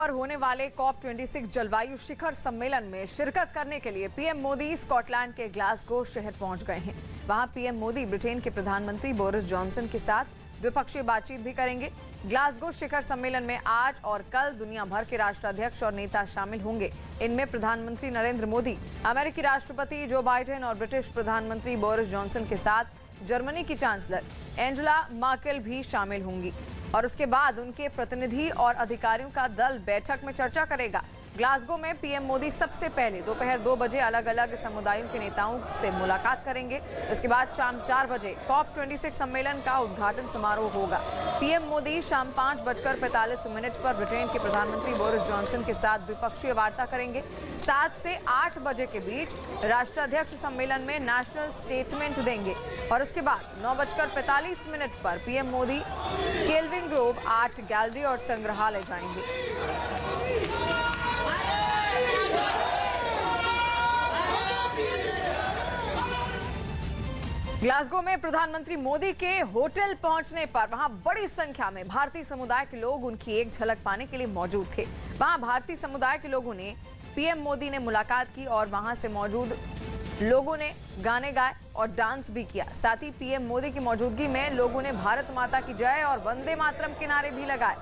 पर होने वाले COP26 जलवायु शिखर सम्मेलन में शिरकत करने के लिए पीएम मोदी स्कॉटलैंड के ग्लासगो शहर पहुंच गए हैं। वहां पीएम मोदी ब्रिटेन के प्रधानमंत्री बोरिस जॉनसन के साथ द्विपक्षीय बातचीत भी करेंगे। ग्लासगो शिखर सम्मेलन में आज और कल दुनिया भर के राष्ट्राध्यक्ष और नेता शामिल होंगे। इनमें प्रधानमंत्री नरेंद्र मोदी, अमेरिकी राष्ट्रपति जो बाइडेन और ब्रिटिश प्रधानमंत्री बोरिस जॉनसन के साथ जर्मनी की चांसलर एंजेला मर्केल भी शामिल होंगी और उसके बाद उनके प्रतिनिधि और अधिकारियों का दल बैठक में चर्चा करेगा। ग्लासगो में पीएम मोदी सबसे पहले दोपहर 2 बजे अलग अलग समुदायों के नेताओं से मुलाकात करेंगे। इसके बाद शाम 4 बजे COP26 सम्मेलन का उद्घाटन समारोह होगा। पीएम मोदी शाम 5:45 पर ब्रिटेन के प्रधानमंत्री बोरिस जॉनसन के साथ द्विपक्षीय वार्ता करेंगे। 7 से 8 बजे के बीच राष्ट्राध्यक्ष सम्मेलन में नेशनल स्टेटमेंट देंगे और उसके बाद 9:45 पर PM Modi kelvin Grove art gallery और संग्रहालय जाएंगे। ग्लासगो में प्रधानमंत्री मोदी के होटल पहुंचने पर वहां बड़ी संख्या में भारतीय समुदाय के लोग उनकी एक झलक पाने के लिए मौजूद थे। वहां भारतीय समुदाय के लोगों ने पीएम मोदी ने मुलाकात की और वहां से मौजूद लोगों ने गाने गाए और डांस भी किया। साथ ही पीएम मोदी की मौजूदगी में लोगों ने भारत माता की जय और वंदे मातरम के नारे भी लगाए।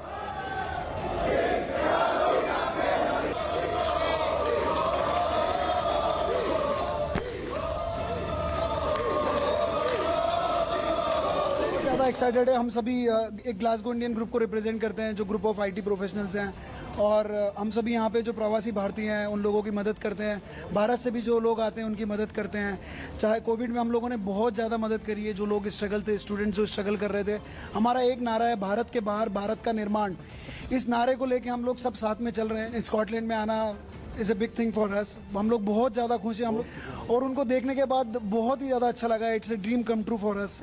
एक्साइटेड है। हम सभी एक ग्लासगो इंडियन ग्रुप को रिप्रेजेंट करते हैं जो ग्रुप ऑफ आईटी प्रोफेशनल्स हैं और हम सभी यहाँ पे जो प्रवासी भारतीय हैं उन लोगों की मदद करते हैं। भारत से भी जो लोग आते हैं उनकी मदद करते हैं। चाहे कोविड में हम लोगों ने बहुत ज़्यादा मदद करी है। जो लोग स्ट्रगल थे, स्टूडेंट्स जो स्ट्रगल कर रहे थे, हमारा एक नारा है भारत के बाहर भारत का निर्माण। इस नारे को लेके हम लोग सब साथ में चल रहे हैं। स्कॉटलैंड में आना is a big thing for us. हम लोग बहुत ज़्यादा खुश हैं हम लोग और उनको देखने के बाद बहुत ही ज़्यादा अच्छा लगा। It's a dream come true for us.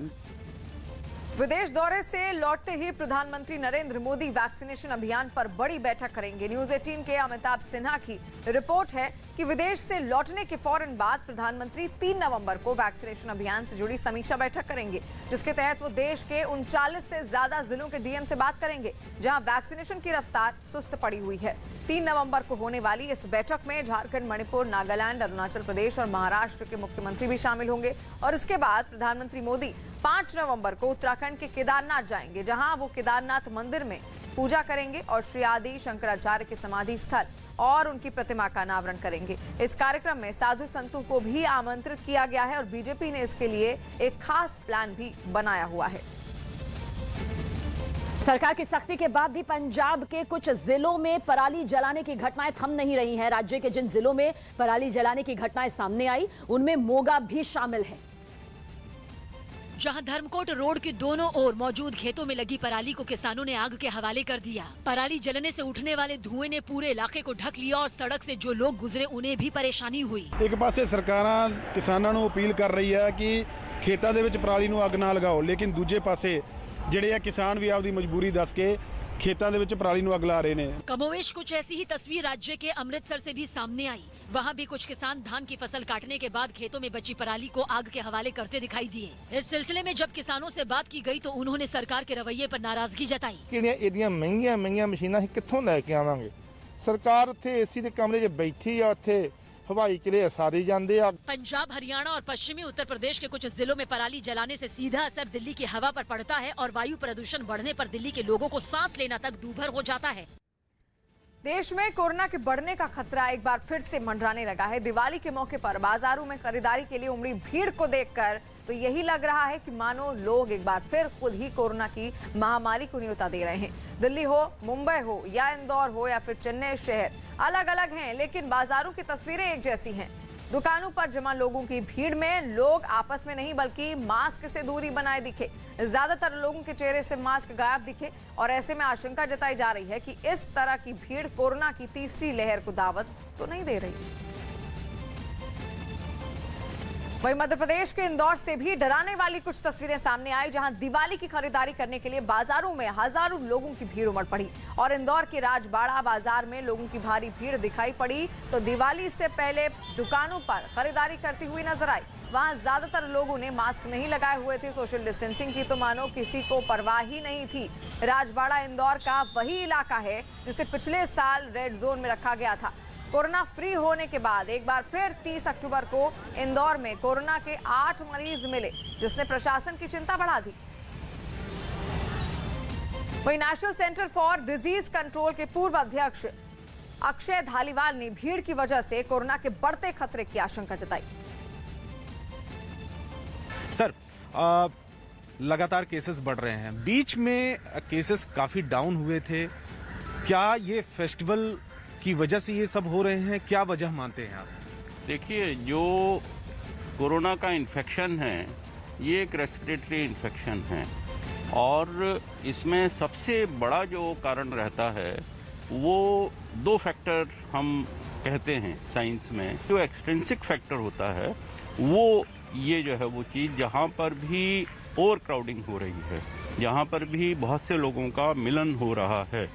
विदेश दौरे से लौटते ही प्रधानमंत्री नरेंद्र मोदी वैक्सीनेशन अभियान पर बड़ी बैठक करेंगे। न्यूज 18 के अमिताभ सिन्हा की रिपोर्ट है कि विदेश से लौटने के फौरन बाद प्रधानमंत्री 3 नवंबर को वैक्सीनेशन अभियान से जुड़ी समीक्षा बैठक करेंगे, जिसके तहत वो देश के 39 से ज्यादा जिलों के डीएम से बात करेंगे जहां वैक्सीनेशन की रफ्तार सुस्त पड़ी हुई है। 3 नवंबर को होने वाली इस बैठक में झारखंड, मणिपुर, नागालैंड, अरुणाचल प्रदेश और महाराष्ट्र के मुख्यमंत्री भी शामिल होंगे और इसके बाद प्रधानमंत्री मोदी 5 नवंबर को उत्तराखंड के केदारनाथ जाएंगे, जहां वो केदारनाथ मंदिर में पूजा करेंगे और श्री आदि शंकराचार्य के समाधि स्थल और उनकी प्रतिमा का अनावरण करेंगे। इस कार्यक्रम में साधु संतों को भी आमंत्रित किया गया है और बीजेपी ने इसके लिए एक खास प्लान भी बनाया हुआ है। सरकार की सख्ती के बाद भी पंजाब के कुछ जिलों में पराली जलाने की घटनाएं थम नहीं रही हैं। राज्य के जिन जिलों में पराली जलाने की घटनाएं सामने आई उनमें मोगा भी शामिल है। जहां धर्मकोट रोड के दोनों ओर मौजूद खेतों में लगी पराली को किसानों ने आग के हवाले कर दिया। पराली जलने से उठने वाले धुएं ने पूरे इलाके को ढक लिया और सड़क से जो लोग गुजरे उन्हें भी परेशानी हुई। एक पासे सरकारां किसानां ਨੂੰ अपील कर रही है कि खेतों ਦੇ ਵਿੱਚ ਪਰਾਲੀ ਨੂੰ ਅੱਗ ਨਾ ਲਗਾਓ, लेकिन दूजे पासे ਜਿਹੜੇ ਆ किसान भी ਆਪਦੀ मजबूरी दस के खेतों ਦੇ ਵਿੱਚ पराली ਨੂੰ ਅੱਗ ਲਾ ਰਹੇ ਨੇ। कमोवेश कुछ ऐसी ही तस्वीर राज्य के अमृतसर से भी सामने आई। वहाँ भी कुछ किसान धान की फसल काटने के बाद खेतों में बची पराली को आग के हवाले करते दिखाई दिए। इस सिलसिले में जब किसानों से बात की गई तो उन्होंने सरकार के रवैये पर नाराजगी जताई। एडियां महंगियां मशीनां कित्थों लैके आवांगे? सरकार उत्थे एसी दे कमरे 'च बैठी आ, उत्थे हवाई किले सारे जाते आ। पंजाब, हरियाणा और पश्चिमी उत्तर प्रदेश के कुछ जिलों में पराली जलाने से सीधा असर दिल्ली की हवा पर पड़ता है और वायु प्रदूषण बढ़ने पर दिल्ली के लोगों को सांस लेना तक दूभर हो जाता है। देश में कोरोना के बढ़ने का खतरा एक बार फिर से मंडराने लगा है। दिवाली के मौके पर बाजारों में खरीदारी के लिए उमड़ी भीड़ को देखकर तो यही लग रहा है कि मानो लोग एक बार फिर खुद ही कोरोना की महामारी को न्योता दे रहे हैं। दिल्ली हो, मुंबई हो या इंदौर हो या फिर चेन्नई शहर अलग अलग हैं, लेकिन बाजारों की तस्वीरें एक जैसी हैं। दुकानों पर जमा लोगों की भीड़ में लोग आपस में नहीं बल्कि मास्क से दूरी बनाए दिखे। ज्यादातर लोगों के चेहरे से मास्क गायब दिखे और ऐसे में आशंका जताई जा रही है कि इस तरह की भीड़ कोरोना की तीसरी लहर को दावत तो नहीं दे रही। वहीं मध्य प्रदेश के इंदौर से भी डराने वाली कुछ तस्वीरें सामने आई, जहां दिवाली की खरीदारी करने के लिए बाजारों में हजारों लोगों की भीड़ उमड़ पड़ी और इंदौर के राजबाड़ा बाजार में लोगों की भारी भीड़ दिखाई पड़ी तो दिवाली से पहले दुकानों पर खरीदारी करती हुई नजर आई। वहां ज्यादातर लोगों ने मास्क नहीं लगाए हुए थे। सोशल डिस्टेंसिंग की तो मानो किसी को परवाह ही नहीं थी। राजबाड़ा इंदौर का वही इलाका है जिसे पिछले साल रेड जोन में रखा गया था। कोरोना फ्री होने के बाद एक बार फिर 30 अक्टूबर को इंदौर में कोरोना के 8 मरीज मिले, जिसने प्रशासन की चिंता बढ़ा दी। वहीं national centre for disease control के पूर्व अध्यक्ष अक्षय धालीवाल ने भीड़ की वजह से कोरोना के बढ़ते खतरे की आशंका जताई। सर, लगातार केसेस बढ़ रहे हैं, बीच में केसेस काफी डाउन हुए थे। क्या ये फेस्टिवल की वजह से ये सब हो रहे हैं? क्या वजह मानते हैं आप? देखिए, जो कोरोना का इन्फेक्शन है ये एक रेस्पिरेटरी इन्फेक्शन है और इसमें सबसे बड़ा जो कारण रहता है वो 2 फैक्टर हम कहते हैं साइंस में। जो एक्सट्रिंसिक फैक्टर होता है वो ये जो है वो चीज़ जहाँ पर भी ओवर क्राउडिंग हो रही है, जहाँ पर भी बहुत से लोगों का मिलन हो रहा है,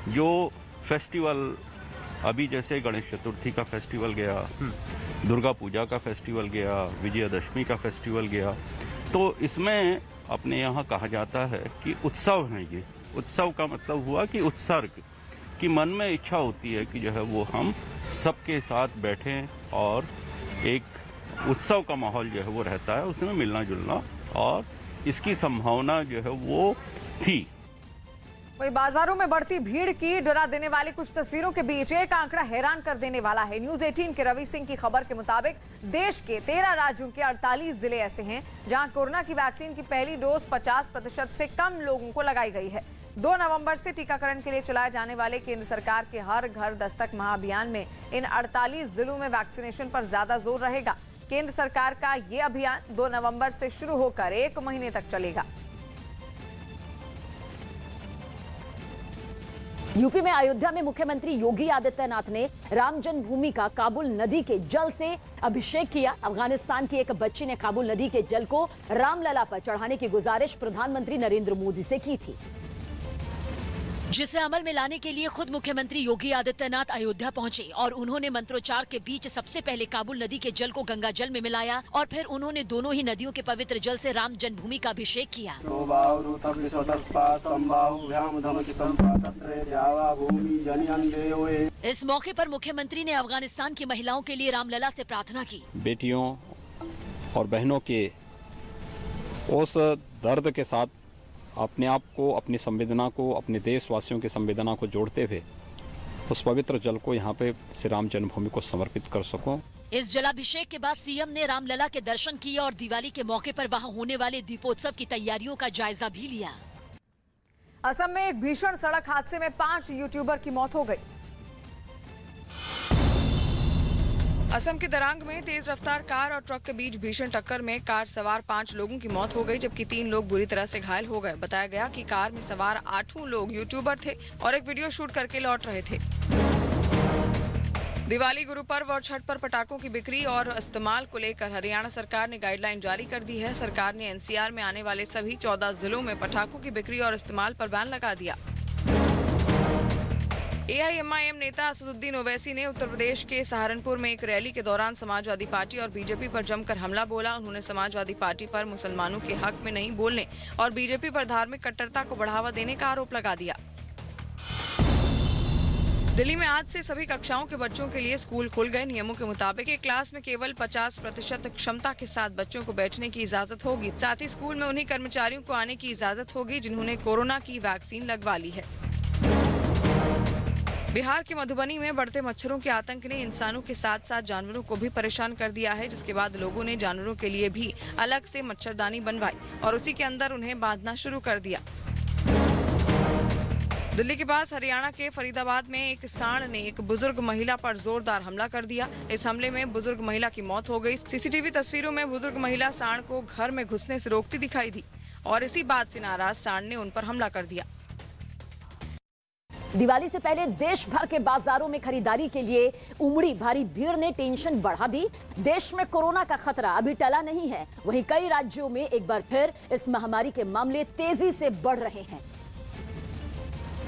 जो फेस्टिवल अभी जैसे गणेश चतुर्थी का फेस्टिवल गया, दुर्गा पूजा का फेस्टिवल गया, विजयदशमी का फेस्टिवल गया, तो इसमें अपने यहाँ कहा जाता है कि उत्सव है। ये उत्सव का मतलब हुआ कि उत्सर्ग कि मन में इच्छा होती है कि जो है वो हम सबके साथ बैठें और एक उत्सव का माहौल जो है वो रहता है, उसमें मिलना जुलना, और इसकी संभावना जो है वो थी। वही बाजारों में बढ़ती भीड़ की डरा देने वाली कुछ तस्वीरों के बीच एक आंकड़ा हैरान कर देने वाला है। न्यूज 18 के रवि सिंह की खबर के मुताबिक देश के 13 राज्यों के 48 जिले ऐसे हैं जहां कोरोना की वैक्सीन की पहली डोज 50% से कम लोगों को लगाई गई है। 2 नवंबर से टीकाकरण के लिए चलाए जाने वाले केंद्र सरकार के हर घर दस्तक महाअभियान में इन 48 जिलों में वैक्सीनेशन पर ज्यादा जोर रहेगा। केंद्र सरकार का ये अभियान 2 नवंबर से शुरू होकर 1 महीने तक चलेगा। यूपी में अयोध्या में मुख्यमंत्री योगी आदित्यनाथ ने राम जन्मभूमि का काबुल नदी के जल से अभिषेक किया। अफगानिस्तान की एक बच्ची ने काबुल नदी के जल को रामलला पर चढ़ाने की गुजारिश प्रधानमंत्री नरेंद्र मोदी से की थी, जिसे अमल में लाने के लिए खुद मुख्यमंत्री योगी आदित्यनाथ अयोध्या पहुंचे और उन्होंने मंत्रोच्चार के बीच सबसे पहले काबुल नदी के जल को गंगा जल में मिलाया और फिर उन्होंने दोनों ही नदियों के पवित्र जल से राम जन्मभूमि का अभिषेक किया। इस मौके पर मुख्यमंत्री ने अफगानिस्तान की महिलाओं के लिए रामलला से प्रार्थना की। बेटियों और बहनों के उस दर्द के साथ अपने आप को, अपनी संवेदना को, अपने देशवासियों की संवेदना को जोड़ते हुए उस पवित्र जल को यहाँ पे श्री राम जन्मभूमि को समर्पित कर सकूं। इस जलाभिषेक के बाद सीएम ने रामलला के दर्शन किए और दिवाली के मौके पर वहां होने वाले दीपोत्सव की तैयारियों का जायजा भी लिया। असम में एक भीषण सड़क हादसे में 5 यूट्यूबर की मौत हो गई। असम के दरांग में तेज रफ्तार कार और ट्रक के बीच भीषण टक्कर में कार सवार 5 लोगों की मौत हो गई, जबकि 3 लोग बुरी तरह से घायल हो गए। बताया गया कि कार में सवार 8 लोग यूट्यूबर थे और एक वीडियो शूट करके लौट रहे थे। दिवाली, गुरु पर्व और छठ पर पटाखों की बिक्री और इस्तेमाल को लेकर हरियाणा सरकार ने गाइडलाइन जारी कर दी है। सरकार ने एनसीआर में आने वाले सभी 14 जिलों में पटाखों की बिक्री और इस्तेमाल पर बैन लगा दिया। एआईएमआईएम नेता असदुद्दीन ओवैसी ने उत्तर प्रदेश के सहारनपुर में एक रैली के दौरान समाजवादी पार्टी और बीजेपी पर जमकर हमला बोला। उन्होंने समाजवादी पार्टी पर मुसलमानों के हक में नहीं बोलने और बीजेपी पर धार्मिक कट्टरता को बढ़ावा देने का आरोप लगा दिया। दिल्ली में आज से सभी कक्षाओं के बच्चों के लिए स्कूल खुल गए। नियमों के मुताबिक एक क्लास में केवल 50% क्षमता के साथ बच्चों को बैठने की इजाजत होगी। साथ ही स्कूल में उन्हीं कर्मचारियों को आने की इजाजत होगी जिन्होंने कोरोना की वैक्सीन लगवा ली है। बिहार के मधुबनी में बढ़ते मच्छरों के आतंक ने इंसानों के साथ साथ जानवरों को भी परेशान कर दिया है, जिसके बाद लोगों ने जानवरों के लिए भी अलग से मच्छरदानी बनवाई और उसी के अंदर उन्हें बांधना शुरू कर दिया। दिल्ली के पास हरियाणा के फरीदाबाद में एक सांड ने एक बुजुर्ग महिला पर जोरदार हमला कर दिया। इस हमले में बुजुर्ग महिला की मौत हो गई। सीसीटीवी तस्वीरों में बुजुर्ग महिला सांड को घर में घुसने से रोकती दिखाई दी और इसी बात से नाराज सांड ने उन पर हमला कर दिया। दिवाली से पहले देश भर के बाजारों में खरीदारी के लिए उमड़ी भारी भीड़ ने टेंशन बढ़ा दी। देश में कोरोना का खतरा अभी टला नहीं है, वहीं कई राज्यों में एक बार फिर इस महामारी के मामले तेजी से बढ़ रहे हैं।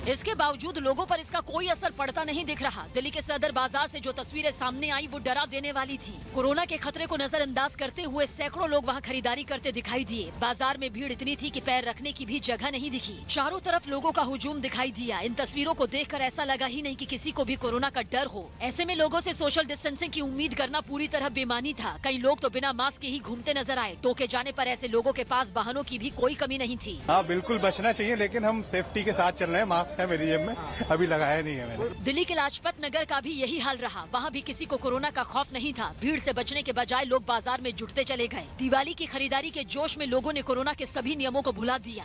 इसके बावजूद लोगों पर इसका कोई असर पड़ता नहीं दिख रहा। दिल्ली के सदर बाजार से जो तस्वीरें सामने आई वो डरा देने वाली थी। कोरोना के खतरे को नजरअंदाज करते हुए सैकड़ों लोग वहां खरीदारी करते दिखाई दिए। बाजार में भीड़ इतनी थी कि पैर रखने की भी जगह नहीं दिखी। चारों तरफ लोगों का हुजूम दिखाई दिया। इन तस्वीरों को देखकर ऐसा लगा ही नहीं कि किसी को भी कोरोना का डर हो। ऐसे में लोगों से सोशल डिस्टेंसिंग की उम्मीद करना पूरी तरह बेमानी था। कई लोग तो बिना मास्क के ही घूमते नजर आए। टोके जाने पर ऐसे लोगों के पास वाहनों की भी कोई कमी नहीं थी। हाँ, बिल्कुल बचना चाहिए, लेकिन हम सेफ्टी के साथ चल रहे हैं। मास्क है मेरी जेब में, अभी लगाया नहीं है मैंने। दिल्ली के लाजपत नगर का भी यही हाल रहा। वहाँ भी किसी को कोरोना का खौफ नहीं था। भीड़ से बचने के बजाय लोग बाजार में जुटते चले गए। दिवाली की खरीदारी के जोश में लोगों ने कोरोना के सभी नियमों को भुला दिया।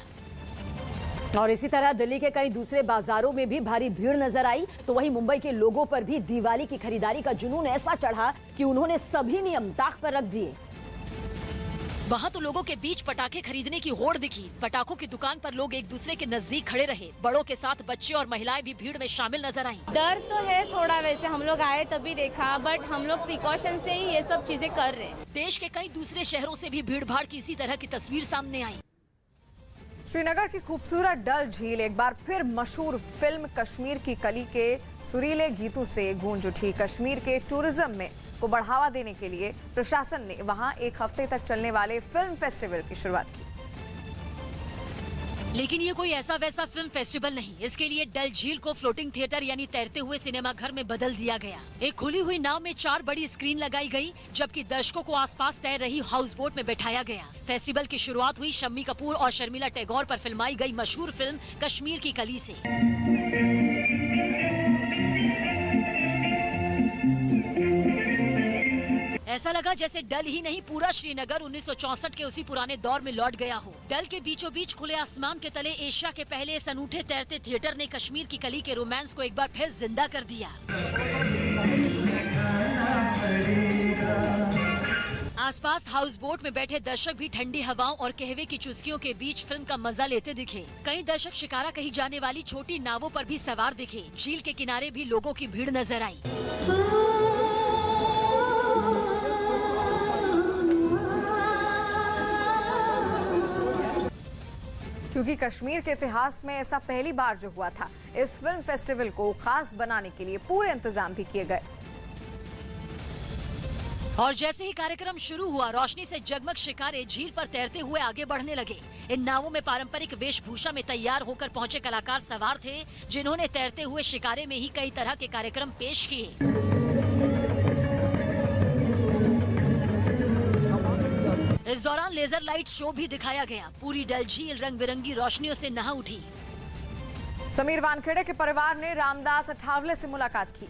और इसी तरह दिल्ली के कई दूसरे बाजारों में भी भारी भीड़ नजर आई, तो वहीं मुंबई के लोगों पर भी दिवाली की खरीदारी का जुनून ऐसा चढ़ा कि उन्होंने सभी नियम ताक पर रख दिए। वहाँ तो लोगों के बीच पटाखे खरीदने की होड़ दिखी। पटाखों की दुकान पर लोग एक दूसरे के नजदीक खड़े रहे। बड़ों के साथ बच्चे और महिलाएं भी भीड़ में शामिल नजर आईं। डर तो है थोड़ा, वैसे हम लोग आए तभी देखा, बट हम लोग प्रिकॉशन से ही ये सब चीजें कर रहे हैं। देश के कई दूसरे शहरों से भी भीड़ भाड़ की इसी तरह की तस्वीर सामने आई। श्रीनगर की खूबसूरत डल झील एक बार फिर मशहूर फिल्म कश्मीर की कली के सुरीले गीतों से गूंज उठी। कश्मीर के टूरिज्म में को बढ़ावा देने के लिए प्रशासन ने वहां एक हफ्ते तक चलने वाले फिल्म फेस्टिवल की शुरुआत की। लेकिन ये कोई ऐसा वैसा फिल्म फेस्टिवल नहीं। इसके लिए डल झील को फ्लोटिंग थिएटर यानी तैरते हुए सिनेमा घर में बदल दिया गया। एक खुली हुई नाव में 4 बड़ी स्क्रीन लगाई गई, जबकि दर्शकों को आसपास तैर रही हाउस बोट में बैठाया गया। फेस्टिवल की शुरुआत हुई शम्मी कपूर और शर्मिला टैगोर पर फिल्माई गई मशहूर फिल्म कश्मीर की कली से। ऐसा लगा जैसे डल ही नहीं पूरा श्रीनगर 1964 के उसी पुराने दौर में लौट गया हो। डल के बीचों बीच खुले आसमान के तले एशिया के पहले इस अनूठे तैरते थिएटर ने कश्मीर की कली के रोमांस को एक बार फिर जिंदा कर दिया। आसपास हाउस बोट में बैठे दर्शक भी ठंडी हवाओं और कहवे की चुस्कियों के बीच फिल्म का मजा लेते दिखे। कई दर्शक शिकारा कही जाने वाली छोटी नावों पर भी सवार दिखे। झील के किनारे भी लोगों की भीड़ नजर आई। क्योंकि कश्मीर के इतिहास में ऐसा पहली बार जो हुआ था, इस फिल्म फेस्टिवल को खास बनाने के लिए पूरे इंतजाम भी किए गए। और जैसे ही कार्यक्रम शुरू हुआ, रोशनी से जगमग शिकारे झील पर तैरते हुए आगे बढ़ने लगे। इन नावों में पारंपरिक वेशभूषा में तैयार होकर पहुंचे कलाकार सवार थे, जिन्होंने तैरते हुए शिकारे में ही कई तरह के कार्यक्रम पेश किए। इस दौरान लेजर लाइट शो भी दिखाया गया। पूरी डल झील रंग बिरंगी रोशनियों से नहा उठी। समीर वानखेड़े के परिवार ने रामदास अठावले से मुलाकात की।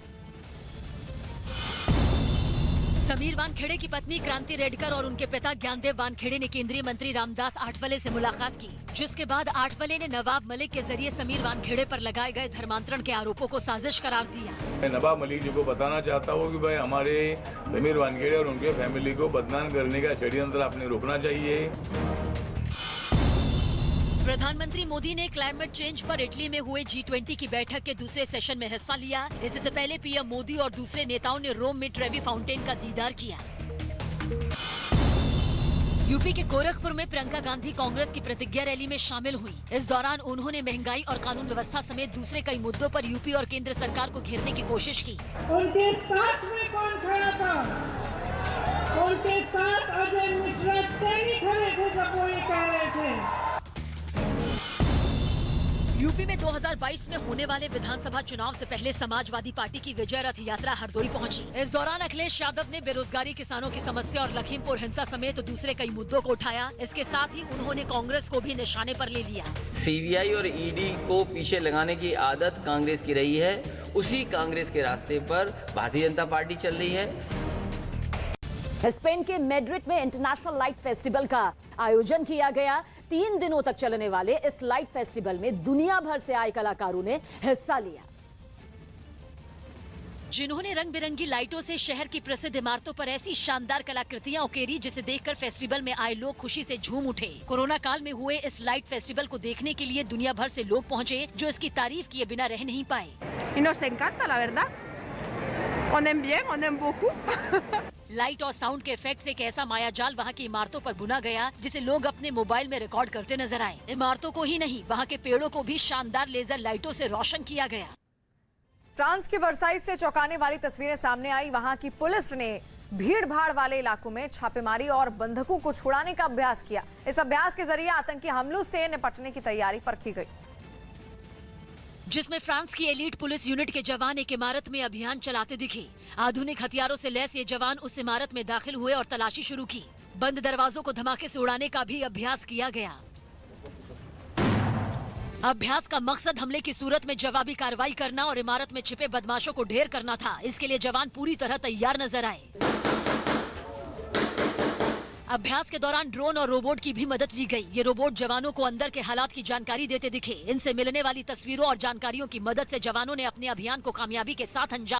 समीर वानखेड़े की पत्नी क्रांति रेडकर और उनके पिता ज्ञानदेव वानखेड़े ने केंद्रीय मंत्री रामदास आठवले से मुलाकात की, जिसके बाद आठवले ने नवाब मलिक के जरिए समीर वानखेड़े पर लगाए गए धर्मांतरण के आरोपों को साजिश करार दिया। मैं नवाब मलिक जी को बताना चाहता हूँ कि भाई हमारे समीर वानखेड़े और उनके फैमिली को बदनाम करने का षड्यंत्र आपने रोकना चाहिए। प्रधानमंत्री मोदी ने क्लाइमेट चेंज पर इटली में हुए G20 की बैठक के दूसरे सेशन में हिस्सा लिया। इससे पहले पीएम मोदी और दूसरे नेताओं ने रोम में ट्रेवी फाउंटेन का दीदार किया। यूपी के गोरखपुर में प्रियंका गांधी कांग्रेस की प्रतिज्ञा रैली में शामिल हुई। इस दौरान उन्होंने महंगाई और कानून व्यवस्था समेत दूसरे कई मुद्दों पर यूपी और केंद्र सरकार को घेरने की कोशिश की। उनके साथ में कौन खड़ा था? उनके साथ अजय मिश्रा नहीं खड़े थे जब वो ये कह रहे थे। यूपी में 2022 में होने वाले विधानसभा चुनाव से पहले समाजवादी पार्टी की विजय रथ यात्रा हरदोई पहुंची। इस दौरान अखिलेश यादव ने बेरोजगारी, किसानों की समस्या और लखीमपुर हिंसा समेत दूसरे कई मुद्दों को उठाया। इसके साथ ही उन्होंने कांग्रेस को भी निशाने पर ले लिया। सीबीआई और ईडी को पीछे लगाने की आदत कांग्रेस की रही है। उसी कांग्रेस के रास्ते पर भारतीय जनता पार्टी चल रही है। स्पेन के मैड्रिड में इंटरनेशनल लाइट फेस्टिवल का आयोजन किया गया। 3 दिनों तक चलने वाले इस लाइट फेस्टिवल में दुनिया भर से आए कलाकारों ने हिस्सा लिया। जिन्होंने रंग बिरंगी लाइटों से शहर की प्रसिद्ध इमारतों पर ऐसी शानदार कलाकृतियां उकेरी जिसे देखकर फेस्टिवल में आए लोग खुशी से झूम उठे। कोरोना काल में हुए इस लाइट फेस्टिवल को देखने के लिए दुनिया भर से लोग पहुंचे, जो इसकी तारीफ किए बिना रह नहीं पाए। लाइट और साउंड के इफेक्ट से एक ऐसा मायाजाल वहाँ की इमारतों पर बुना गया जिसे लोग अपने मोबाइल में रिकॉर्ड करते नजर आए। इमारतों को ही नहीं, वहाँ के पेड़ों को भी शानदार लेजर लाइटों से रोशन किया गया। फ्रांस के वर्साई से चौंकाने वाली तस्वीरें सामने आई। वहां की पुलिस ने भीड़ भाड़ वाले इलाकों में छापेमारी और बंधकों को छुड़ाने का अभ्यास किया। इस अभ्यास के जरिए आतंकी हमलों से निपटने की तैयारी परखी गई, जिसमें फ्रांस की एलीट पुलिस यूनिट के जवान एक इमारत में अभियान चलाते दिखे। आधुनिक हथियारों से लैस ये जवान उस इमारत में दाखिल हुए और तलाशी शुरू की। बंद दरवाजों को धमाके से उड़ाने का भी अभ्यास किया गया। अभ्यास का मकसद हमले की सूरत में जवाबी कार्रवाई करना और इमारत में छिपे बदमाशों को ढेर करना था। इसके लिए जवान पूरी तरह तैयार नजर आए। अभ्यास के दौरान ड्रोन और रोबोट की भी मदद ली गई। ये रोबोट जवानों को अंदर के हालात की जानकारी देते दिखे। इनसे मिलने वाली तस्वीरों और जानकारियों की मदद से जवानों ने अपने अभियान को कामयाबी के साथ अंजाम